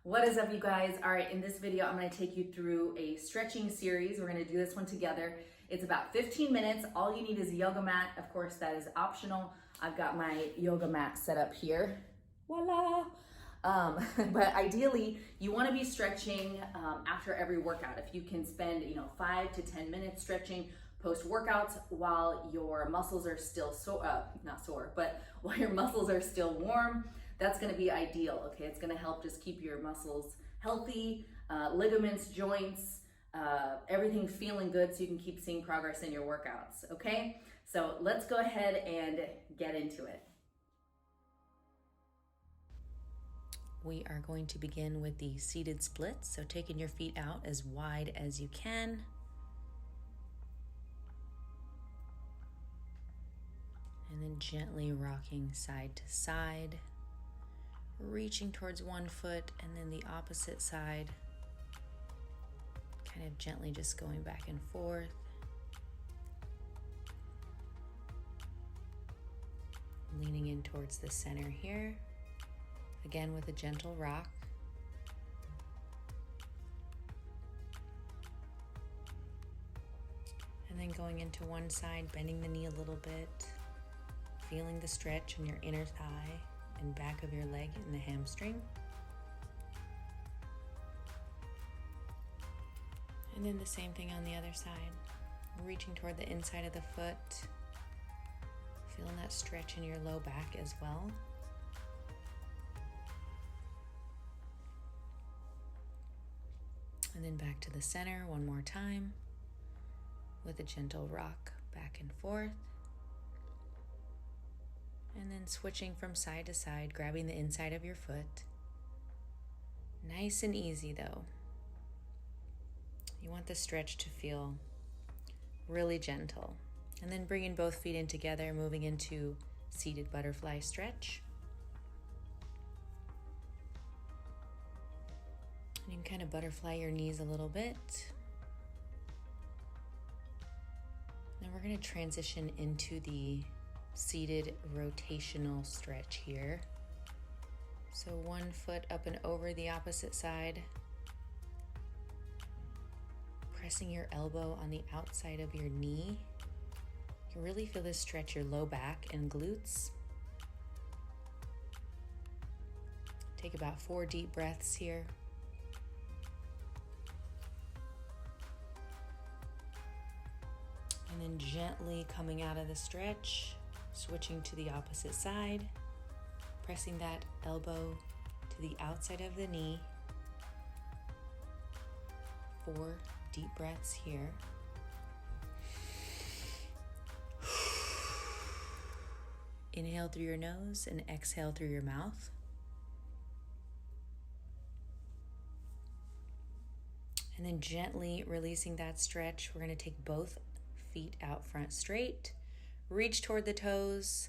What is up, you guys? All right, in this video, I'm gonna take you through a stretching series. We're gonna do this one together. It's about 15 minutes. All you need is a yoga mat. Of course, that is optional. I've got my yoga mat set up here. Voila! But ideally, you wanna be stretching after every workout. If you can spend 5 to 10 minutes stretching post workouts while your muscles are still not sore, but while your muscles are still warm, that's gonna be ideal, okay? It's gonna help just keep your muscles healthy, ligaments, joints, everything feeling good so you can keep seeing progress in your workouts, okay? So let's go ahead and get into it. We are going to begin with the seated splits, so taking your feet out as wide as you can. And then gently rocking side to side, reaching towards one foot and then the opposite side, kind of gently just going back and forth. Leaning in towards the center here, again with a gentle rock. And then going into one side, bending the knee a little bit, feeling the stretch in your inner thigh and back of your leg and the hamstring. And then the same thing on the other side, reaching toward the inside of the foot, feeling that stretch in your low back as well. And then back to the center one more time with a gentle rock back and forth. And then switching from side to side, grabbing the inside of your foot. Nice and easy though. You want the stretch to feel really gentle. And then bringing both feet in together, moving into seated butterfly stretch. And you can kind of butterfly your knees a little bit. Then we're going to transition into the seated rotational stretch here. So one foot up and over the opposite side, pressing your elbow on the outside of your knee. You can really feel this stretch your low back and glutes. Take about 4 deep breaths here. And then gently coming out of the stretch, switching to the opposite side, pressing that elbow to the outside of the knee. 4 deep breaths here. Inhale through your nose and exhale through your mouth. And then gently releasing that stretch, we're going to take both feet out front straight. Reach toward the toes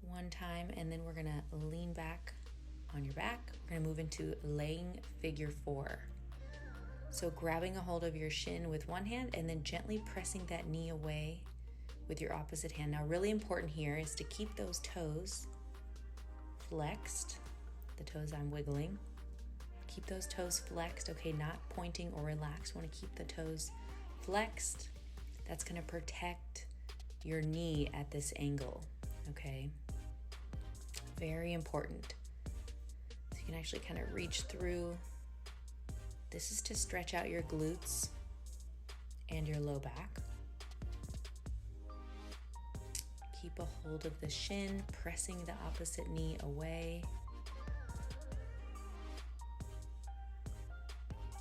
one time, and then we're gonna lean back on your back. We're gonna move into laying figure 4. So grabbing a hold of your shin with one hand and then gently pressing that knee away with your opposite hand. Now, really important here is to keep those toes flexed, the toes I'm wiggling. Keep those toes flexed, okay, not pointing or relaxed. Want to keep the toes flexed. That's gonna protect your knee at this angle, okay? Very important. So you can actually kind of reach through. This is to stretch out your glutes and your low back. Keep a hold of the shin, pressing the opposite knee away.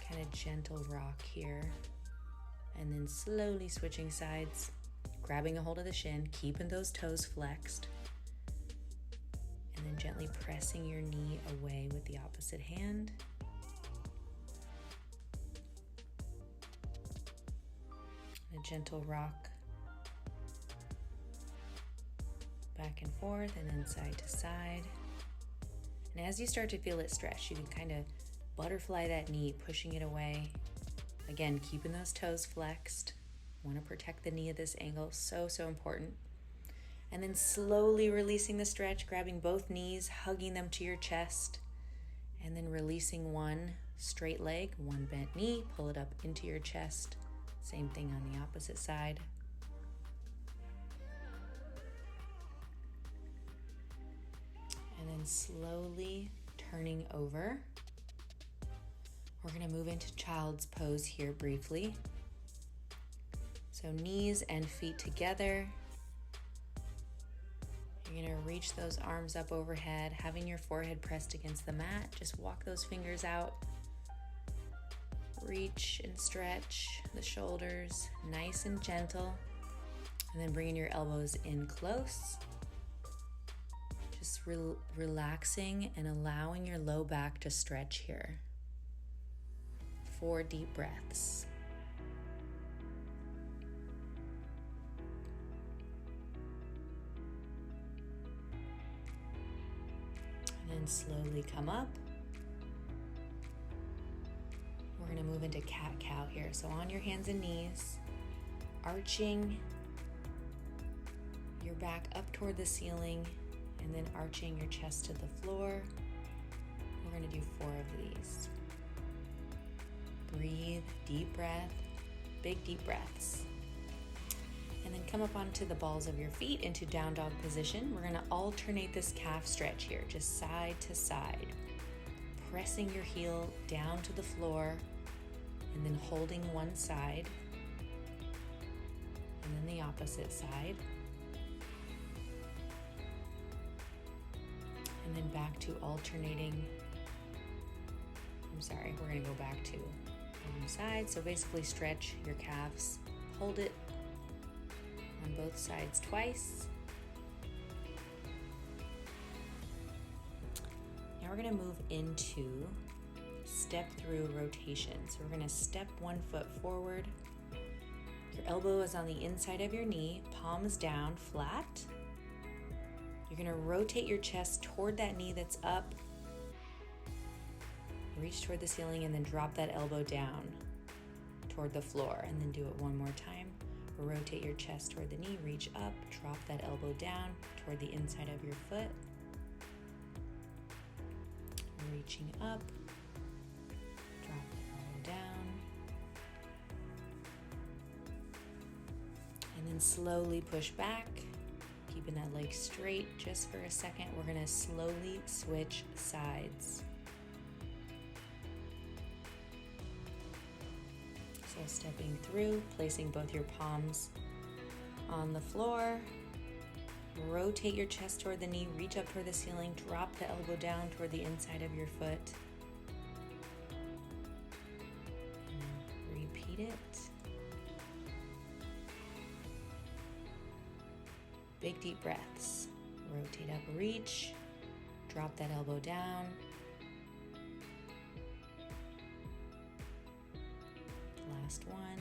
Kind of gentle rock here. And then slowly switching sides. Grabbing a hold of the shin, keeping those toes flexed, and then gently pressing your knee away with the opposite hand. And a gentle rock back and forth and then side to side. And as you start to feel it stretch, you can kind of butterfly that knee, pushing it away. Again, keeping those toes flexed. Want to protect the knee at this angle, so important. And then slowly releasing the stretch, grabbing both knees, hugging them to your chest, and And then releasing one straight leg, one bent knee, pull it up into your chest. Same thing on the opposite side. And then slowly turning over. We're gonna move into child's pose here briefly. So knees and feet together. You're gonna reach those arms up overhead, having your forehead pressed against the mat. Just walk those fingers out. Reach and stretch the shoulders, nice and gentle. And then bringing your elbows in close. Just relaxing and allowing your low back to stretch here. 4 deep breaths. And then slowly come up. We're going to move into cat-cow here. So on your hands and knees, arching your back up toward the ceiling, and then arching your chest to the floor. We're going to do 4 of these. Breathe, deep breath, big deep breaths. And then come up onto the balls of your feet into down dog position. We're gonna alternate this calf stretch here, just side to side. Pressing your heel down to the floor and then holding one side. And then the opposite side. And then back to alternating. We're gonna go back to one side. So basically stretch your calves, hold it on both sides twice. Now we're gonna move into step through rotation. So we're gonna step one foot forward. Your elbow is on the inside of your knee, palms down, flat. You're gonna rotate your chest toward that knee that's up. Reach toward the ceiling and then drop that elbow down toward the floor, and then do it one more time. Rotate your chest toward the knee, reach up, drop that elbow down toward the inside of your foot. Reaching up, drop the elbow down. And then slowly push back, keeping that leg straight just for a second. We're gonna slowly switch sides. So stepping through, placing both your palms on the floor. Rotate your chest toward the knee, reach up toward the ceiling, drop the elbow down toward the inside of your foot. And repeat it. Big deep breaths. Rotate up, reach, drop that elbow down. Last one.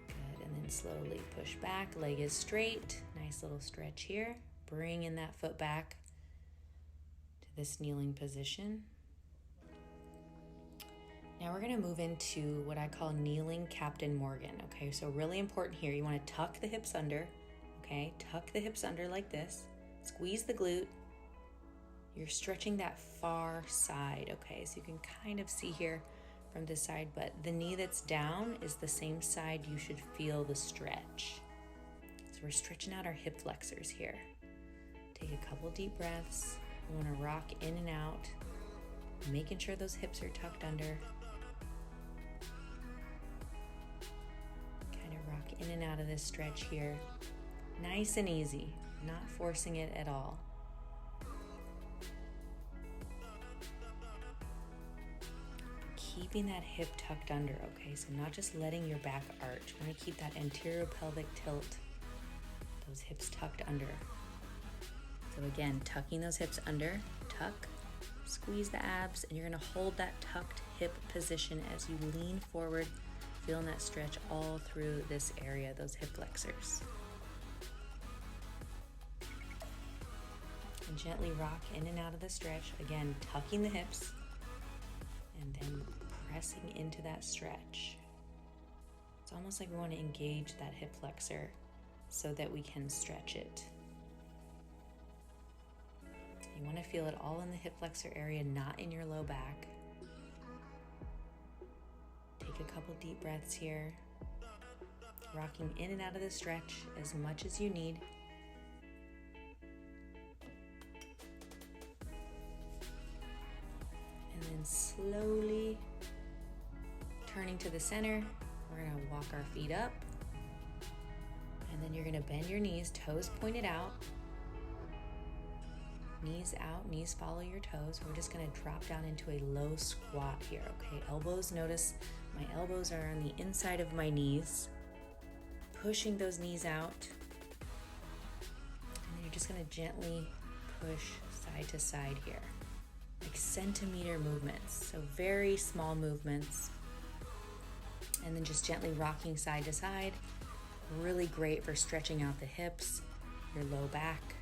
Good, and then slowly push back, leg is straight. Nice little stretch here. Bring in that foot back to this kneeling position. Now we're gonna move into what I call kneeling Captain Morgan, okay? So really important here, you wanna tuck the hips under, okay? Tuck the hips under like this. Squeeze the glute. You're stretching that far side, okay? So you can kind of see here from this side, but the knee that's down is the same side you should feel the stretch. So we're stretching out our hip flexors here. Take a couple deep breaths. We want to rock in and out, making sure those hips are tucked under. Kind of rock in and out of this stretch here. Nice and easy, not forcing it at all. Keeping that hip tucked under, okay? So not just letting your back arch. You want to keep that anterior pelvic tilt, those hips tucked under. So again, tucking those hips under, tuck, squeeze the abs, and you're gonna hold that tucked hip position as you lean forward, feeling that stretch all through this area, those hip flexors. And gently rock in and out of the stretch. Again, tucking the hips, and then pressing into that stretch. It's almost like we want to engage that hip flexor so that we can stretch it. You want to feel it all in the hip flexor area, not in your low back. Take a couple deep breaths here, rocking in and out of the stretch as much as you need. And then slowly turning to the center, we're gonna walk our feet up. And then you're gonna bend your knees, toes pointed out. Knees out, knees follow your toes. We're just gonna drop down into a low squat here, okay? Elbows, notice my elbows are on the inside of my knees. Pushing those knees out. And then you're just gonna gently push side to side here. Like centimeter movements, so very small movements. And then just gently rocking side to side. Really great for stretching out the hips, your low back.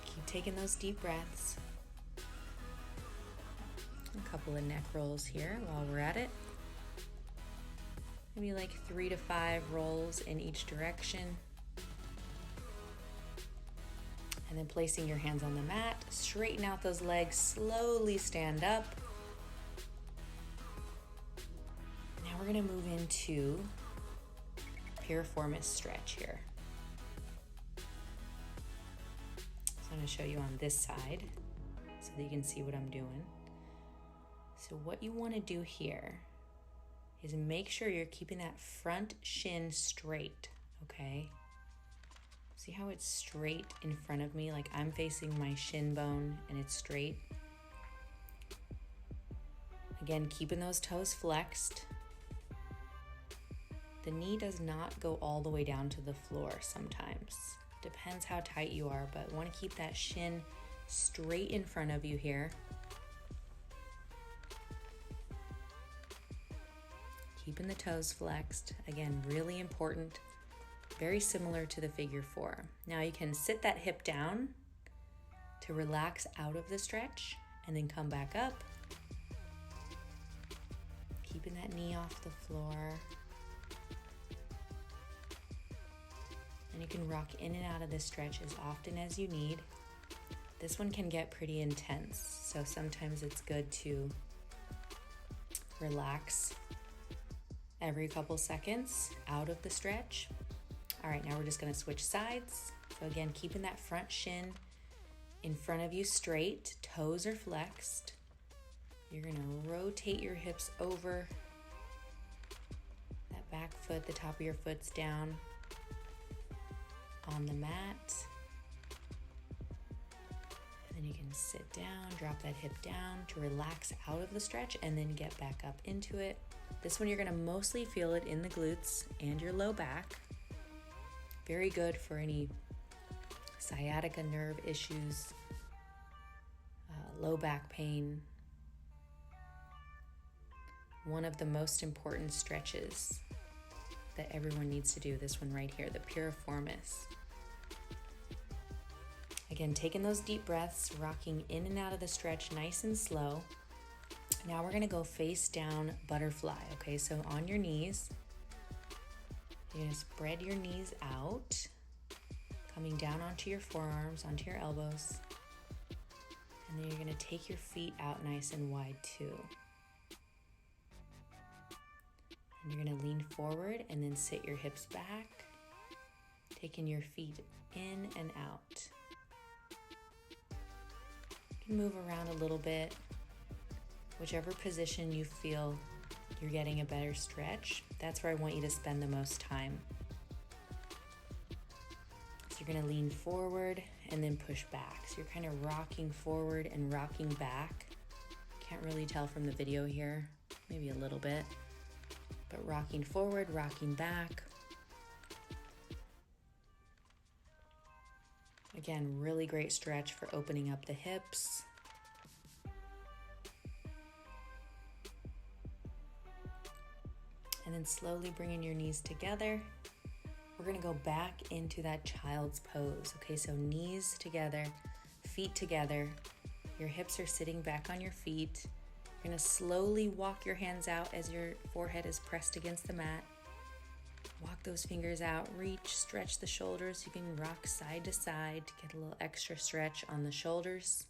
Keep taking those deep breaths. A couple of neck rolls here while we're at it. Maybe like 3 to 5 rolls in each direction. And then placing your hands on the mat, straighten out those legs, slowly stand up. Now we're gonna move into piriformis stretch here. So I'm gonna show you on this side so that you can see what I'm doing. So what you wanna do here is make sure you're keeping that front shin straight, okay? See how it's straight in front of me, like I'm facing my shin bone and it's straight? Again, keeping those toes flexed. The knee does not go all the way down to the floor sometimes. Depends how tight you are, but want to keep that shin straight in front of you here. Keeping the toes flexed. Again, really important. Very similar to the figure 4. Now you can sit that hip down to relax out of the stretch and then come back up. Keeping that knee off the floor. And you can rock in and out of this stretch as often as you need. This one can get pretty intense, so sometimes it's good to relax every couple seconds out of the stretch. All right, now we're just gonna switch sides. So again, keeping that front shin in front of you straight, toes are flexed. You're gonna rotate your hips over. That back foot, the top of your foot's down on the mat. And then you can sit down, drop that hip down to relax out of the stretch and then get back up into it. This one you're gonna mostly feel it in the glutes and your low back. Very good for any sciatica nerve issues, low back pain. One of the most important stretches that everyone needs to do, this one right here, the piriformis. Again, taking those deep breaths, rocking in and out of the stretch nice and slow. Now we're gonna go face down butterfly, okay? So on your knees, you're gonna spread your knees out, coming down onto your forearms, onto your elbows. And then you're gonna take your feet out nice and wide too. And you're gonna lean forward and then sit your hips back, taking your feet in and out. You can move around a little bit, whichever position you feel you're getting a better stretch, that's where I want you to spend the most time. So you're gonna lean forward and then push back. So you're kind of rocking forward and rocking back. Can't really tell from the video here, maybe a little bit, but rocking forward, rocking back. Again, really great stretch for opening up the hips. And then slowly bringing your knees together. We're gonna go back into that child's pose. Okay, so knees together, feet together. Your hips are sitting back on your feet. You're gonna slowly walk your hands out as your forehead is pressed against the mat. Walk those fingers out, reach, stretch the shoulders. You can rock side to side to get a little extra stretch on the shoulders.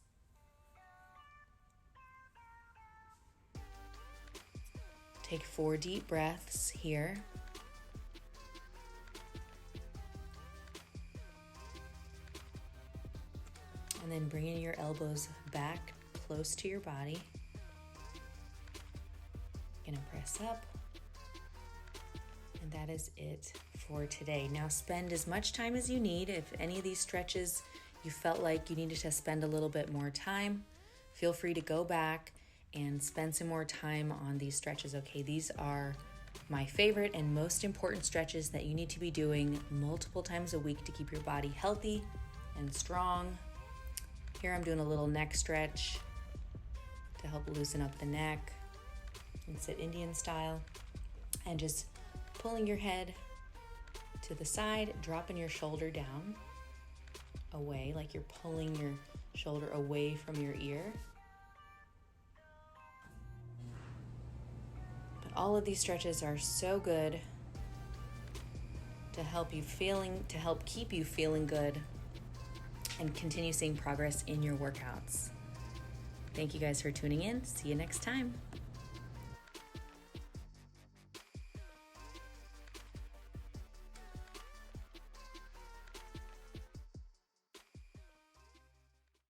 Take 4 deep breaths here. And then bringing your elbows back close to your body. Gonna press up. And that is it for today. Now spend as much time as you need. If any of these stretches you felt like you needed to spend a little bit more time, feel free to go back and spend some more time on these stretches, okay? These are my favorite and most important stretches that you need to be doing multiple times a week to keep your body healthy and strong. Here I'm doing a little neck stretch to help loosen up the neck and sit Indian style, and just pulling your head to the side, dropping your shoulder down, away, like you're pulling your shoulder away from your ear. But all of these stretches are so good to help keep you feeling good and continue seeing progress in your workouts. Thank you guys for tuning in. See you next time.